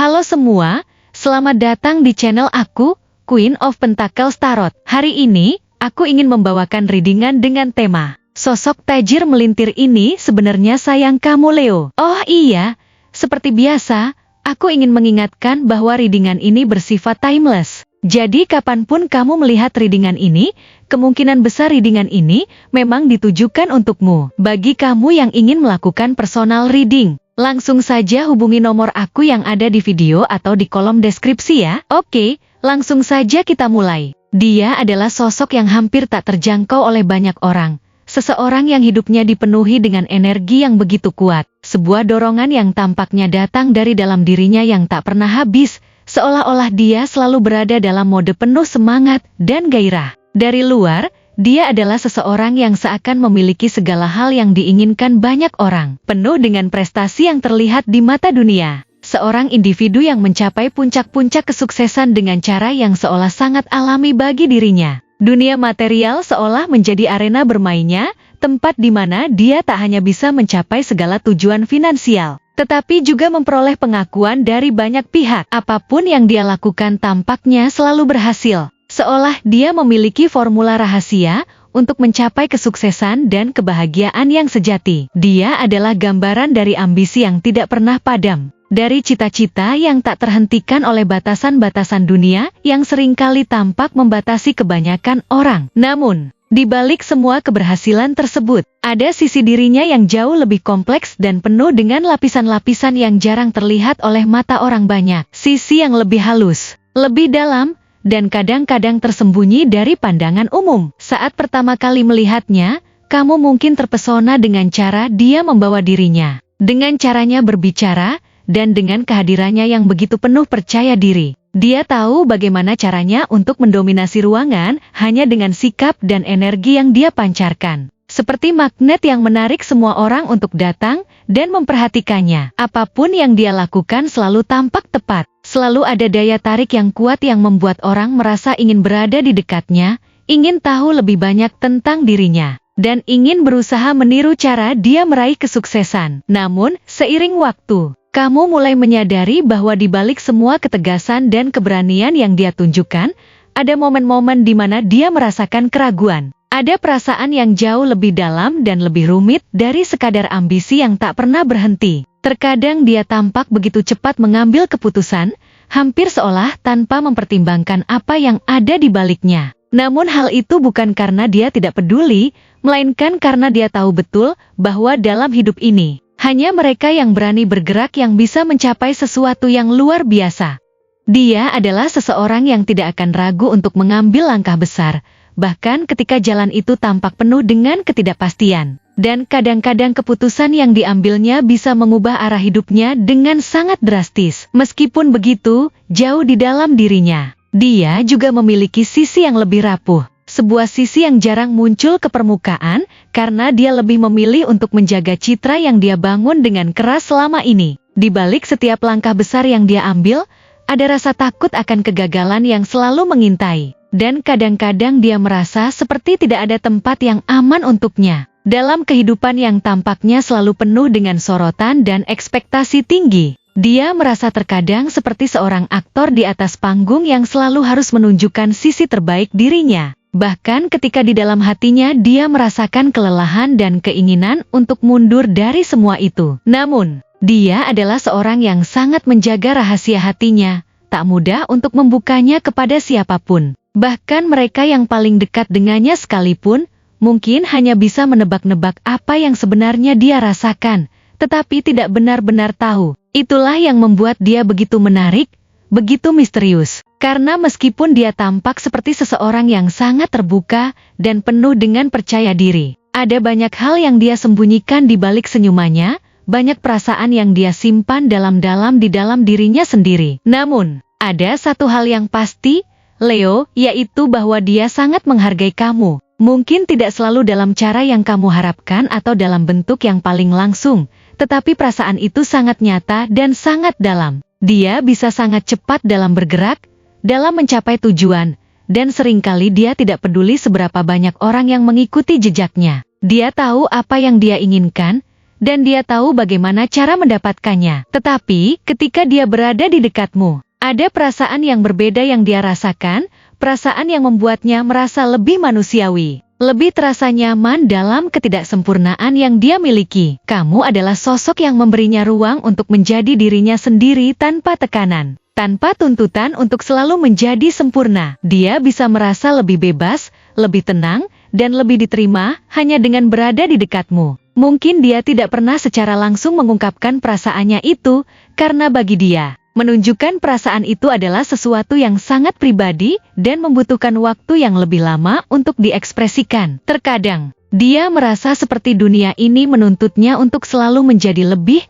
Halo semua, selamat datang di channel aku, Queen of Pentacles Tarot. Hari ini, aku ingin membawakan readingan dengan tema sosok tajir melintir ini sebenarnya sayang kamu Leo. Oh iya, seperti biasa, aku ingin mengingatkan bahwa readingan ini bersifat timeless. Jadi kapanpun kamu melihat readingan ini, kemungkinan besar readingan ini memang ditujukan untukmu. Bagi kamu yang ingin melakukan personal reading, langsung saja hubungi nomor aku yang ada di video atau di kolom deskripsi ya. Oke, langsung saja kita mulai. Dia adalah sosok yang hampir tak terjangkau oleh banyak orang. Seseorang yang hidupnya dipenuhi dengan energi yang begitu kuat. Sebuah dorongan yang tampaknya datang dari dalam dirinya yang tak pernah habis. Seolah-olah dia selalu berada dalam mode penuh semangat dan gairah. Dari luar, dia adalah seseorang yang seakan memiliki segala hal yang diinginkan banyak orang. Penuh dengan prestasi yang terlihat di mata dunia. Seorang individu yang mencapai puncak-puncak kesuksesan dengan cara yang seolah sangat alami bagi dirinya. Dunia material seolah menjadi arena bermainnya, tempat di mana dia tak hanya bisa mencapai segala tujuan finansial, tetapi juga memperoleh pengakuan dari banyak pihak. Apapun yang dia lakukan tampaknya selalu berhasil. Seolah dia memiliki formula rahasia untuk mencapai kesuksesan dan kebahagiaan yang sejati. Dia adalah gambaran dari ambisi yang tidak pernah padam. Dari cita-cita yang tak terhentikan oleh batasan-batasan dunia yang seringkali tampak membatasi kebanyakan orang. Namun, di balik semua keberhasilan tersebut, ada sisi dirinya yang jauh lebih kompleks dan penuh dengan lapisan-lapisan yang jarang terlihat oleh mata orang banyak. Sisi yang lebih halus, lebih dalam, dan kadang-kadang tersembunyi dari pandangan umum. Saat pertama kali melihatnya, kamu mungkin terpesona dengan cara dia membawa dirinya, dengan caranya berbicara, dan dengan kehadirannya yang begitu penuh percaya diri. Dia tahu bagaimana caranya untuk mendominasi ruangan hanya dengan sikap dan energi yang dia pancarkan. Seperti magnet yang menarik semua orang untuk datang dan memperhatikannya. Apapun yang dia lakukan selalu tampak tepat. Selalu ada daya tarik yang kuat yang membuat orang merasa ingin berada di dekatnya, ingin tahu lebih banyak tentang dirinya, dan ingin berusaha meniru cara dia meraih kesuksesan. Namun, seiring waktu, kamu mulai menyadari bahwa di balik semua ketegasan dan keberanian yang dia tunjukkan, ada momen-momen di mana dia merasakan keraguan. Ada perasaan yang jauh lebih dalam dan lebih rumit dari sekadar ambisi yang tak pernah berhenti. Terkadang dia tampak begitu cepat mengambil keputusan, hampir seolah tanpa mempertimbangkan apa yang ada di baliknya. Namun hal itu bukan karena dia tidak peduli, melainkan karena dia tahu betul bahwa dalam hidup ini, hanya mereka yang berani bergerak yang bisa mencapai sesuatu yang luar biasa. Dia adalah seseorang yang tidak akan ragu untuk mengambil langkah besar, bahkan ketika jalan itu tampak penuh dengan ketidakpastian. Dan kadang-kadang keputusan yang diambilnya bisa mengubah arah hidupnya dengan sangat drastis. Meskipun begitu, jauh di dalam dirinya, dia juga memiliki sisi yang lebih rapuh. Sebuah sisi yang jarang muncul ke permukaan, karena dia lebih memilih untuk menjaga citra yang dia bangun dengan keras selama ini. Di balik setiap langkah besar yang dia ambil, ada rasa takut akan kegagalan yang selalu mengintai. Dan kadang-kadang dia merasa seperti tidak ada tempat yang aman untuknya. Dalam kehidupan yang tampaknya selalu penuh dengan sorotan dan ekspektasi tinggi, dia merasa terkadang seperti seorang aktor di atas panggung yang selalu harus menunjukkan sisi terbaik dirinya. Bahkan ketika di dalam hatinya dia merasakan kelelahan dan keinginan untuk mundur dari semua itu. Namun, dia adalah seorang yang sangat menjaga rahasia hatinya, tak mudah untuk membukanya kepada siapapun. Bahkan mereka yang paling dekat dengannya sekalipun, mungkin hanya bisa menebak-nebak apa yang sebenarnya dia rasakan, tetapi tidak benar-benar tahu. Itulah yang membuat dia begitu menarik, begitu misterius. Karena meskipun dia tampak seperti seseorang yang sangat terbuka dan penuh dengan percaya diri, ada banyak hal yang dia sembunyikan di balik senyumannya, banyak perasaan yang dia simpan dalam-dalam di dalam dirinya sendiri. Namun, ada satu hal yang pasti, Leo, yaitu bahwa dia sangat menghargai kamu. Mungkin tidak selalu dalam cara yang kamu harapkan atau dalam bentuk yang paling langsung, tetapi perasaan itu sangat nyata dan sangat dalam. Dia bisa sangat cepat dalam bergerak, dalam mencapai tujuan, dan seringkali dia tidak peduli seberapa banyak orang yang mengikuti jejaknya. Dia tahu apa yang dia inginkan, dan dia tahu bagaimana cara mendapatkannya. Tetapi, ketika dia berada di dekatmu, ada perasaan yang berbeda yang dia rasakan, perasaan yang membuatnya merasa lebih manusiawi, lebih terasa nyaman dalam ketidaksempurnaan yang dia miliki. Kamu adalah sosok yang memberinya ruang untuk menjadi dirinya sendiri tanpa tekanan, tanpa tuntutan untuk selalu menjadi sempurna. Dia bisa merasa lebih bebas, lebih tenang, dan lebih diterima hanya dengan berada di dekatmu. Mungkin dia tidak pernah secara langsung mengungkapkan perasaannya itu, karena bagi dia, menunjukkan perasaan itu adalah sesuatu yang sangat pribadi dan membutuhkan waktu yang lebih lama untuk diekspresikan. Terkadang, dia merasa seperti dunia ini menuntutnya untuk selalu menjadi lebih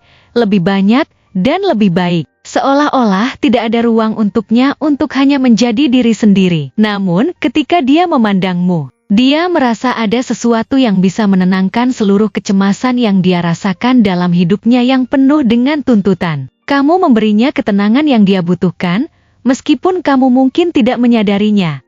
banyak, dan lebih baik. Seolah-olah tidak ada ruang untuknya untuk hanya menjadi diri sendiri. Namun, ketika dia memandangmu, dia merasa ada sesuatu yang bisa menenangkan seluruh kecemasan yang dia rasakan dalam hidupnya yang penuh dengan tuntutan. Kamu memberinya ketenangan yang dia butuhkan, meskipun kamu mungkin tidak menyadarinya.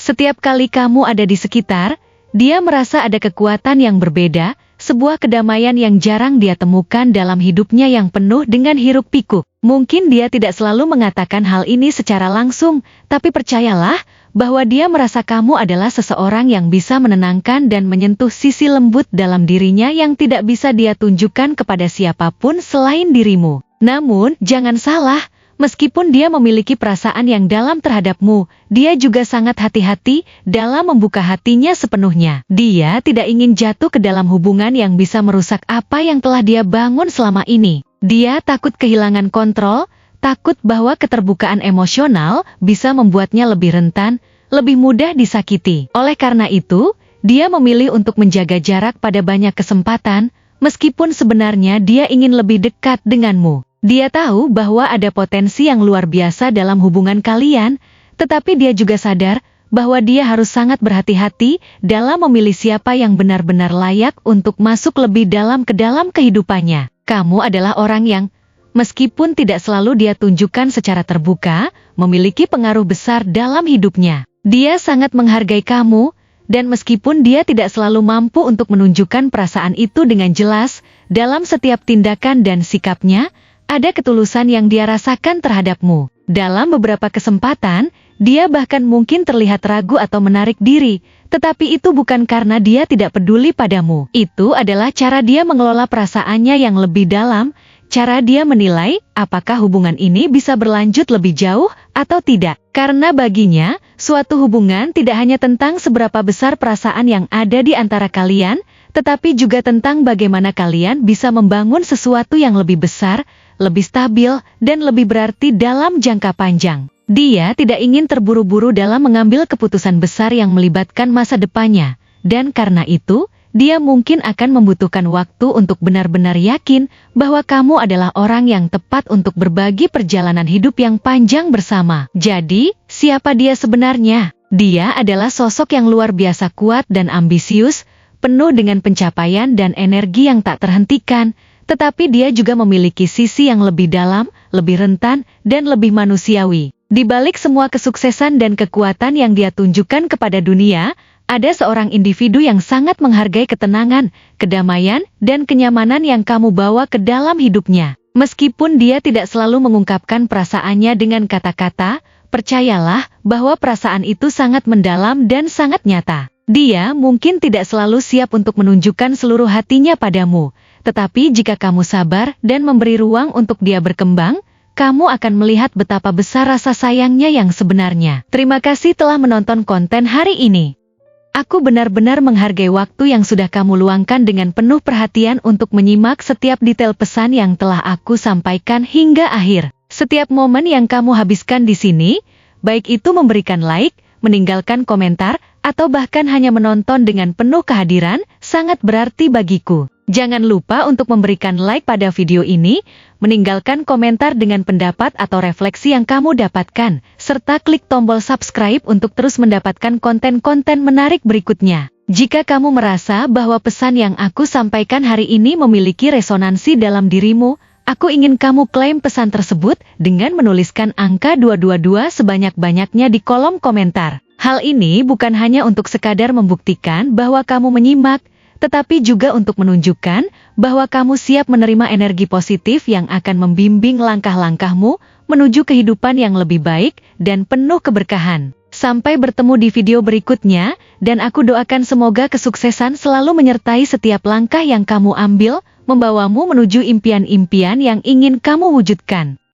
Setiap kali kamu ada di sekitar, dia merasa ada kekuatan yang berbeda, sebuah kedamaian yang jarang dia temukan dalam hidupnya yang penuh dengan hiruk-pikuk. Mungkin dia tidak selalu mengatakan hal ini secara langsung, tapi percayalah bahwa dia merasa kamu adalah seseorang yang bisa menenangkan dan menyentuh sisi lembut dalam dirinya yang tidak bisa dia tunjukkan kepada siapapun selain dirimu. Namun, jangan salah, meskipun dia memiliki perasaan yang dalam terhadapmu, dia juga sangat hati-hati dalam membuka hatinya sepenuhnya. Dia tidak ingin jatuh ke dalam hubungan yang bisa merusak apa yang telah dia bangun selama ini. Dia takut kehilangan kontrol, takut bahwa keterbukaan emosional bisa membuatnya lebih rentan, lebih mudah disakiti. Oleh karena itu, dia memilih untuk menjaga jarak pada banyak kesempatan, meskipun sebenarnya dia ingin lebih dekat denganmu. Dia tahu bahwa ada potensi yang luar biasa dalam hubungan kalian, tetapi dia juga sadar bahwa dia harus sangat berhati-hati dalam memilih siapa yang benar-benar layak untuk masuk lebih dalam ke dalam kehidupannya. Kamu adalah orang yang, meskipun tidak selalu dia tunjukkan secara terbuka, memiliki pengaruh besar dalam hidupnya. Dia sangat menghargai kamu, dan meskipun dia tidak selalu mampu untuk menunjukkan perasaan itu dengan jelas, dalam setiap tindakan dan sikapnya, ada ketulusan yang dia rasakan terhadapmu. Dalam beberapa kesempatan, dia bahkan mungkin terlihat ragu atau menarik diri, tetapi itu bukan karena dia tidak peduli padamu. Itu adalah cara dia mengelola perasaannya yang lebih dalam, cara dia menilai apakah hubungan ini bisa berlanjut lebih jauh atau tidak. Karena baginya, suatu hubungan tidak hanya tentang seberapa besar perasaan yang ada di antara kalian, tetapi juga tentang bagaimana kalian bisa membangun sesuatu yang lebih besar, lebih stabil, dan lebih berarti dalam jangka panjang. Dia tidak ingin terburu-buru dalam mengambil keputusan besar yang melibatkan masa depannya, dan karena itu, dia mungkin akan membutuhkan waktu untuk benar-benar yakin bahwa kamu adalah orang yang tepat untuk berbagi perjalanan hidup yang panjang bersama. Jadi, siapa dia sebenarnya? Dia adalah sosok yang luar biasa kuat dan ambisius, penuh dengan pencapaian dan energi yang tak terhentikan, tetapi dia juga memiliki sisi yang lebih dalam, lebih rentan, dan lebih manusiawi. Di balik semua kesuksesan dan kekuatan yang dia tunjukkan kepada dunia, ada seorang individu yang sangat menghargai ketenangan, kedamaian, dan kenyamanan yang kamu bawa ke dalam hidupnya. Meskipun dia tidak selalu mengungkapkan perasaannya dengan kata-kata, percayalah bahwa perasaan itu sangat mendalam dan sangat nyata. Dia mungkin tidak selalu siap untuk menunjukkan seluruh hatinya padamu, tetapi jika kamu sabar dan memberi ruang untuk dia berkembang, kamu akan melihat betapa besar rasa sayangnya yang sebenarnya. Terima kasih telah menonton konten hari ini. Aku benar-benar menghargai waktu yang sudah kamu luangkan dengan penuh perhatian untuk menyimak setiap detail pesan yang telah aku sampaikan hingga akhir. Setiap momen yang kamu habiskan di sini, baik itu memberikan like, meninggalkan komentar, atau bahkan hanya menonton dengan penuh kehadiran, sangat berarti bagiku. Jangan lupa untuk memberikan like pada video ini, meninggalkan komentar dengan pendapat atau refleksi yang kamu dapatkan, serta klik tombol subscribe untuk terus mendapatkan konten-konten menarik berikutnya. Jika kamu merasa bahwa pesan yang aku sampaikan hari ini memiliki resonansi dalam dirimu, aku ingin kamu klaim pesan tersebut dengan menuliskan angka 222 sebanyak-banyaknya di kolom komentar. Hal ini bukan hanya untuk sekadar membuktikan bahwa kamu menyimak, tetapi juga untuk menunjukkan bahwa kamu siap menerima energi positif yang akan membimbing langkah-langkahmu menuju kehidupan yang lebih baik dan penuh keberkahan. Sampai bertemu di video berikutnya, dan aku doakan semoga kesuksesan selalu menyertai setiap langkah yang kamu ambil, membawamu menuju impian-impian yang ingin kamu wujudkan.